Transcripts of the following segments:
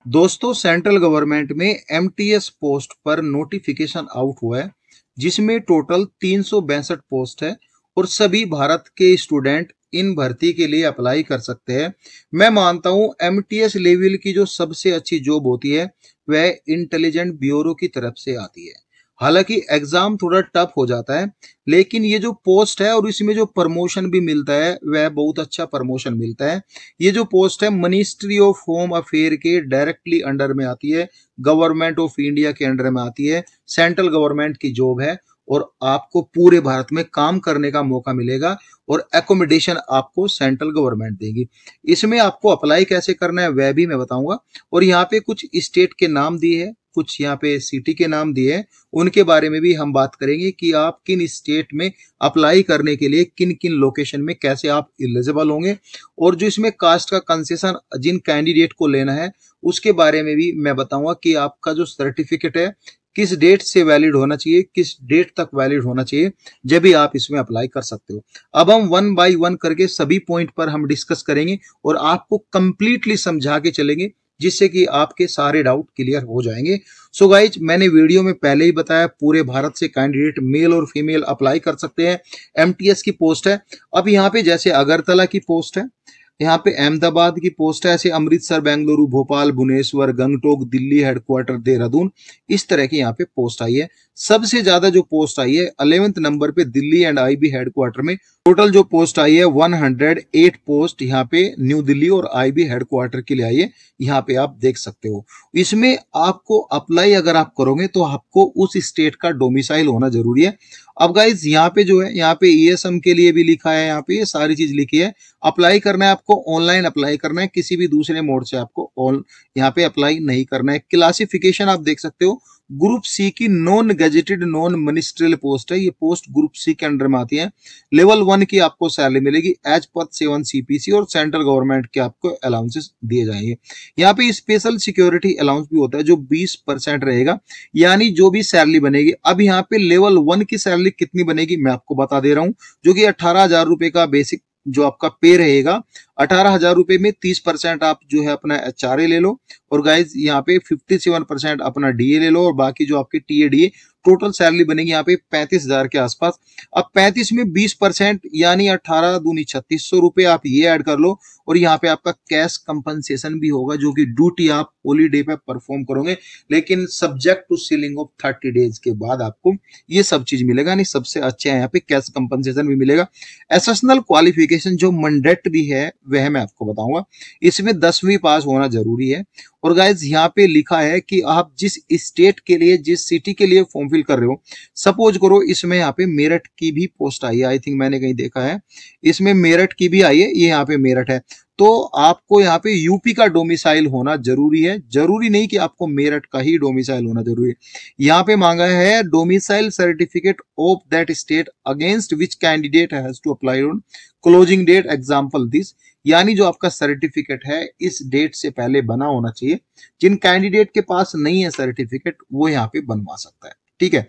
दोस्तों, central government में MTS post पर नोटिफिकेशन आउट हुआ है, जिसमें टोटल 362 पोस्ट है और सभी भारत के स्टूडेंट इन भर्ती के लिए अप्लाई कर सकते हैं। मैं मानता हूं एमटीएस लेवल की जो सबसे अच्छी जॉब होती है वह इंटेलिजेंट ब्यूरो की तरफ से आती है। हालांकि एग्जाम थोड़ा टफ हो जाता है, लेकिन ये जो पोस्ट है और इसमें जो प्रमोशन भी मिलता है वह बहुत अच्छा प्रमोशन मिलता है। ये जो पोस्ट है मिनिस्ट्री ऑफ होम अफेयर के डायरेक्टली अंडर में आती है, गवर्नमेंट ऑफ इंडिया के अंडर में आती है, सेंट्रल गवर्नमेंट की जॉब है और आपको पूरे भारत में काम करने का मौका मिलेगा और एकोमोडेशन आपको सेंट्रल गवर्नमेंट देगी। इसमें आपको अप्लाई कैसे करना है वह भी मैं बताऊंगा और यहाँ पे कुछ स्टेट के नाम दिए हैं, कुछ यहाँ पे सिटी के नाम दिए हैं, उनके बारे में भी हम बात करेंगे कि आप किन स्टेट में अप्लाई करने के लिए किन किन लोकेशन में कैसे आप एलिजिबल होंगे और जो इसमें कास्ट का कंसेशन जिन कैंडिडेट को लेना है उसके बारे में भी मैं बताऊंगा कि आपका जो सर्टिफिकेट है किस डेट से वैलिड होना चाहिए, किस डेट तक वैलिड होना चाहिए, जब भी आप इसमें अप्लाई कर सकते हो। अब हम वन बाय वन करके सभी पॉइंट पर हम डिस्कस करेंगे और आपको कंप्लीटली समझा के चलेंगे, जिससे कि आपके सारे डाउट क्लियर हो जाएंगे। सो गाइज, मैंने वीडियो में पहले ही बताया पूरे भारत से कैंडिडेट मेल और फीमेल अप्लाई कर सकते हैं। एमटीएस की पोस्ट है। अब यहाँ पे जैसे अगरतला की पोस्ट है, यहाँ पे अहमदाबाद की पोस्ट है, ऐसे अमृतसर, बेंगलुरु, भोपाल, भुवनेश्वर, गंगटोक, दिल्ली हेडक्वार्टर, देहरादून, इस तरह की यहाँ पे पोस्ट आई है। सबसे ज्यादा जो पोस्ट आई है 11वें नंबर पे दिल्ली एंड आईबी हेडक्वार्टर में। टोटल जो पोस्ट आई है 108 पोस्ट यहाँ पे न्यू दिल्ली और आईबी हेडक्वार्टर के लिए आई है। यहाँ पे आप देख सकते हो। इसमें आपको अप्लाई अगर आप करोगे तो आपको उस स्टेट का डोमिसाइल होना जरूरी है। अब गाइज यहाँ पे जो है, यहाँ पे ईएसएम के लिए भी लिखा है, यहाँ पे ये सारी चीज लिखी है। अप्लाई करना है आपको ऑनलाइन अप्लाई करना है, किसी भी दूसरे मोड से आपको यहाँ पे अप्लाई नहीं करना है। क्लासिफिकेशन आप देख सकते हो, ग्रुप सी की non gazetted non ministerial post है। ये पोस्ट ग्रुप सी के अंडर में आती है। लेवल 1 की आपको सैलरी मिलेगी एज पर 7 सीपीसी और सेंट्रल गवर्नमेंट के आपको अलाउंसेस दिए जाएंगे। यहाँ पे स्पेशल सिक्योरिटी अलाउंस भी होता है जो 20% रहेगा, यानी जो भी सैलरी बनेगी। अब यहाँ पे लेवल 1 की सैलरी कितनी बनेगी मैं आपको बता दे रहा हूँ, जो कि 18,000 रुपए का बेसिक जो आपका पे रहेगा। 18,000 रुपए में 30% आप जो है अपना एचआरए ले लो और गाइज यहाँ पे 57% अपना डीए ले लो और बाकी जो आपके टीए डीए, टोटल सैलरी बनेगी यहाँ पे 35,000 के आसपास। अब 35 में 20% यानी 18 दूनी 3600 रुपए आप ये ऐड कर लो और यहाँ पे आपका कैश कंपनसेशन भी होगा, जो कि ड्यूटी आप हॉलीडे पे परफॉर्म करोगे, लेकिन subject to ceiling of 30 days के बाद आपको ये सब चीज मिलेगा। नहीं, सबसे अच्छा है यहाँ पे कैश कंपनसेशन भी मिलेगा। एसेशनल क्वालिफिकेशन जो मैंडेटरी है वह मैं आपको बताऊंगा। इसमें 10वीं पास होना जरूरी है और गाइज यहाँ पे लिखा है कि आप जिस स्टेट के लिए, जिस सिटी के लिए फॉर्म फिल कर रहे हो, सपोज करो इसमें यहाँ पे मेरठ की भी पोस्ट आई है, आई थिंक मैंने कहीं देखा है, इसमें मेरठ की भी आई है, ये यहाँ पे मेरठ है, तो आपको यहाँ पे यूपी का डोमिसाइल होना जरूरी है। जरूरी नहीं कि आपको मेरठ का ही डोमिसाइल होना जरूरी है। यहाँ पे मांगा है domicile certificate of that state against which candidate has to apply on closing date example this, यानी जो आपका सर्टिफिकेट है इस डेट से पहले बना होना चाहिए। जिन कैंडिडेट के पास नहीं है सर्टिफिकेट वो यहाँ पे बनवा सकता है। ठीक है।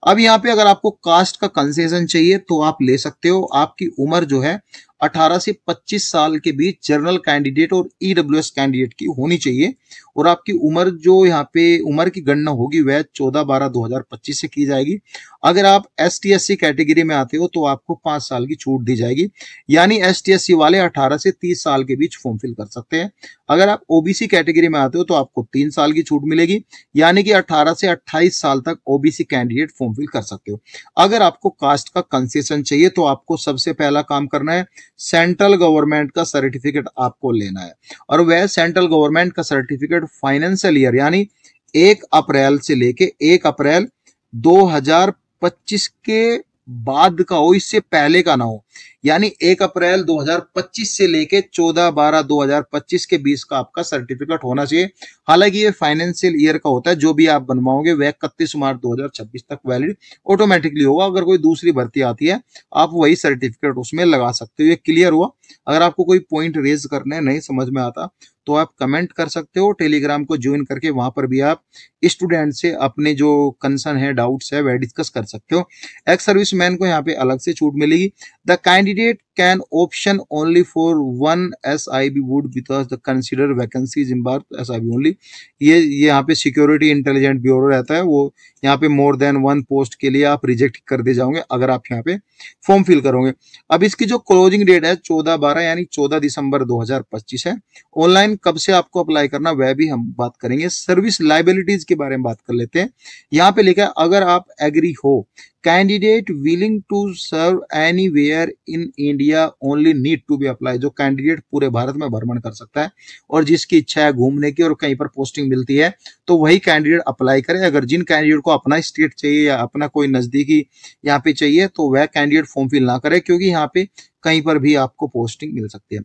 अब यहाँ पे अगर आपको कास्ट का कंसेशन चाहिए तो आप ले सकते हो। आपकी उम्र जो है 18 से 25 साल के बीच जनरल कैंडिडेट और ईडब्ल्यूएस कैंडिडेट की होनी चाहिए और आपकी उम्र जो यहाँ पे उम्र की गणना होगी वह 14/12/2025 से की जाएगी। अगर आप ST/SC कैटेगरी में आते हो तो आपको 5 साल की छूट दी जाएगी, यानी ST/SC वाले 18 से 30 साल के बीच फॉर्म फिल कर सकते हैं। अगर आप ओबीसी कैटेगरी में आते हो तो आपको 3 साल की छूट मिलेगी, यानी कि 18 से 28 साल तक ओबीसी कैंडिडेट फॉर्म फिल कर सकते हो। अगर आपको कास्ट का कंसेशन चाहिए तो आपको सबसे पहला काम करना है, सेंट्रल गवर्नमेंट का सर्टिफिकेट आपको लेना है और वह सेंट्रल गवर्नमेंट का सर्टिफिकेट फाइनेंशियल ईयर यानी 1 अप्रैल से लेके 1 अप्रैल 2025 के बाद का हो, इससे पहले का ना हो। यानी 1 अप्रैल 2025 से लेके 14/12/2025 के बीच का आपका सर्टिफिकेट होना चाहिए। हालांकि ये फाइनेंशियल ईयर का होता है, जो भी आप बनवाओगे वह 31 मार्च 2026 तक वैलिड ऑटोमेटिकली होगा। अगर कोई दूसरी भर्ती आती है आप वही सर्टिफिकेट उसमें लगा सकते हो। ये क्लियर हुआ। अगर आपको कोई पॉइंट रेज करने नहीं समझ में आता तो आप कमेंट कर सकते हो। टेलीग्राम को ज्वाइन करके वहां पर भी आप स्टूडेंट से अपने जो कंसर्न है, डाउट्स है, वह डिस्कस कर सकते हो। एक्स सर्विसमैन को यहाँ पे अलग से छूट मिलेगी। The candidate can option only for one SIB would because the consider vacancies in bar SIB only. ये यहाँ पे सिक्योरिटी इंटेलिजेंट ब्यूरो रहता है, वो यहाँ पे मोर देन वन पोस्ट के लिए आप रिजेक्ट कर दे जाओगे अगर आप यहाँ पे फॉर्म फिल करोगे। अब इसकी जो क्लोजिंग डेट है 14/12 यानी 14 दिसंबर 2025 है। ऑनलाइन कब से आपको अप्लाई करना वह भी हम बात करेंगे। सर्विस लाइबिलिटीज के बारे में बात कर लेते हैं। यहाँ पे लिखा है अगर आप एग्री हो, candidate willing to serve anywhere in India only need to be apply. जो कैंडिडेट पूरे भारत में भ्रमण कर सकता है और जिसकी इच्छा है घूमने की और कहीं पर पोस्टिंग मिलती है तो वही कैंडिडेट अप्लाई करे। अगर जिन कैंडिडेट को अपना स्टेट चाहिए या अपना कोई नजदीकी यहाँ पे चाहिए तो वह कैंडिडेट फॉर्म फिल ना करे, क्योंकि यहाँ पे कहीं पर भी आपको पोस्टिंग मिल सकती है।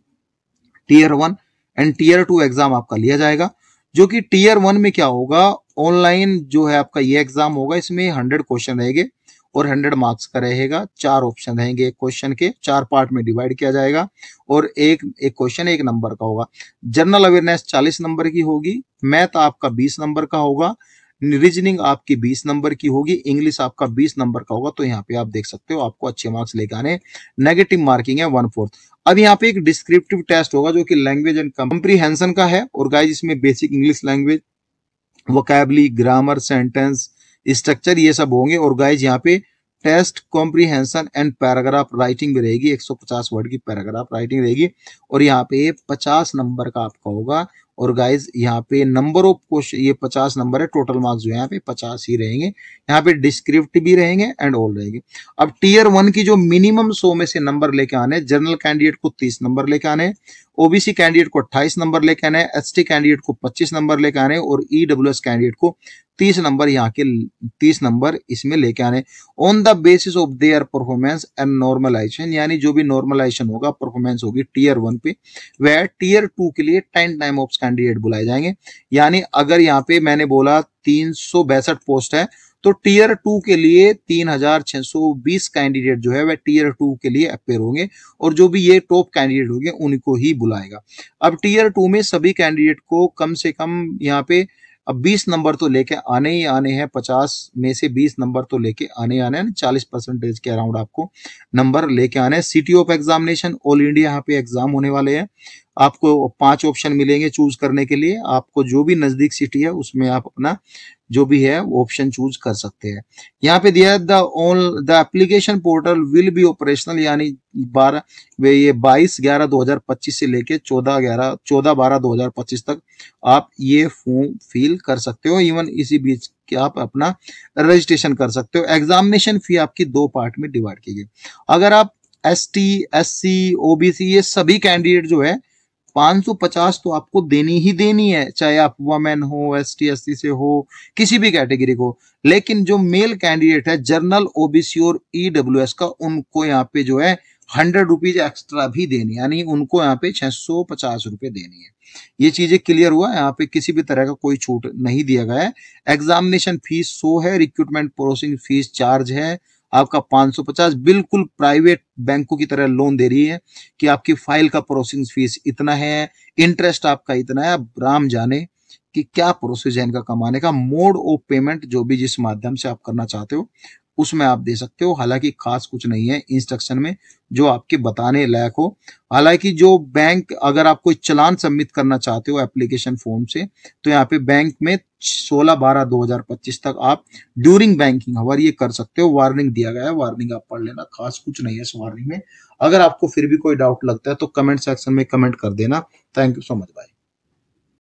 टियर 1 एंड टियर 2 एग्जाम आपका लिया जाएगा, जो कि टियर 1 में क्या होगा, ऑनलाइन जो है आपका ये एग्जाम होगा। इसमें 100 क्वेश्चन रहेंगे और 100 मार्क्स का रहेगा। 4 ऑप्शन रहेंगे एक क्वेश्चन के, 4 पार्ट में डिवाइड किया जाएगा और एक क्वेश्चन 1 नंबर का होगा। जनरल अवेयरनेस 40 नंबर की होगी, मैथ आपका 20 नंबर का होगा, रीजनिंग आपकी 20 नंबर की होगी, इंग्लिश आपका 20 नंबर का होगा। तो यहाँ पे आप देख सकते हो आपको अच्छे मार्क्स लेके आने। नेगेटिव मार्किंग है 1/4। अब यहाँ पे एक डिस्क्रिप्टिव टेस्ट होगा जो कि लैंग्वेज एंड कंप्रीहेंशन का है। और गाइस इसमें basic English language, vocabulary, grammar, sentence structure ये सब होंगे। और गाइस यहाँ पे test comprehension and paragraph writing भी रहेगी, 150 वर्ड की पैराग्राफ राइटिंग रहेगी और यहाँ पे 50 नंबर का आपका होगा। और गाइज यहाँ पे नंबर ऑफ क्वेश्चन ये 50 नंबर है, टोटल मार्क्स जो है यहाँ पे 50 ही रहेंगे। यहाँ पे डिस्क्रिप्टिव भी रहेंगे एंड ऑल रहेंगे। अब टियर 1 की जो मिनिमम 100 में से नंबर लेके आने, जनरल कैंडिडेट को 30 नंबर लेके आने, ओबीसी कैंडिडेट को 28 नंबर लेके आने, एसटी कैंडिडेट को 25 नंबर लेके आने और ईडब्ल्यूएस कैंडिडेट को 30 नंबर, यहाँ के 30 नंबर इसमें लेके आने on the basis of their performance and normalisation. यानी जो भी नॉर्मलाइजेशन होगा, परफॉर्मेंस होगी टियर 1 पे, वह टियर 2 के लिए 10 टाइम ऑफ कैंडिडेट बुलाए जाएंगे। यानी अगर यहाँ पे मैंने बोला 362 पोस्ट है तो टियर 2 के लिए 3620 कैंडिडेट जो है वह टियर 2 के लिए अपेयर होंगे और जो भी ये टॉप कैंडिडेट होंगे उनको ही बुलाएगा। अब टियर 2 में सभी कैंडिडेट को कम से कम यहाँ पे अब 20 नंबर तो लेके आने ही आने हैं। 50 में से 20 नंबर तो लेके आने हैं, 40% के अराउंड आपको नंबर लेके आने हैं। City of examination all India यहाँ पे एग्जाम होने वाले हैं। आपको 5 ऑप्शन मिलेंगे चूज करने के लिए। आपको जो भी नजदीक सिटी है उसमें आप अपना जो भी है वो ऑप्शन चूज कर सकते हैं। यहाँ पे दिया है the application portal will be operational, यानी 22/11/2025 से लेके 14/12/2025 तक आप ये फॉर्म फिल कर सकते हो। इवन इसी बीच के आप अपना रजिस्ट्रेशन कर सकते हो। एग्जामिनेशन फी आपकी 2 पार्ट में डिवाइड की गई। अगर आप ST SC OBC ये सभी कैंडिडेट जो है 550 तो आपको देनी ही देनी है, चाहे आप वुमेन हो, ST SC से हो, किसी भी कैटेगरी को। लेकिन जो मेल कैंडिडेट है जनरल OBC और EWS का, उनको यहाँ पे जो है 100 रुपीज एक्स्ट्रा भी देनी, यानी उनको यहाँ पे 650 रुपए देनी है। ये चीजें क्लियर हुआ, यहाँ पे किसी भी तरह का कोई छूट नहीं दिया गया है। एग्जामिनेशन फीस 100 है, रिक्रूटमेंट प्रोसेसिंग फीस चार्ज है आपका 550। बिल्कुल प्राइवेट बैंकों की तरह लोन दे रही है कि आपकी फाइल का प्रोसेसिंग फीस इतना है, इंटरेस्ट आपका इतना है। अब राम जाने कि क्या प्रोसेस है इनका कमाने का। मोड ऑफ पेमेंट जो भी जिस माध्यम से आप करना चाहते हो उसमें आप दे सकते हो। हालांकि खास कुछ नहीं है इंस्ट्रक्शन में जो आपके बताने लायक हो। हालांकि जो बैंक, अगर आप कोई चालान सबमिट करना चाहते हो एप्लीकेशन फॉर्म से, तो यहाँ पे बैंक में 16/12/2025 तक आप ड्यूरिंग बैंकिंग आवर ये कर सकते हो। वार्निंग दिया गया है, वार्निंग आप पढ़ लेना, खास कुछ नहीं है इस वार्निंग में। अगर आपको फिर भी कोई डाउट लगता है तो कमेंट सेक्शन में कमेंट कर देना। Thank you so much, bye.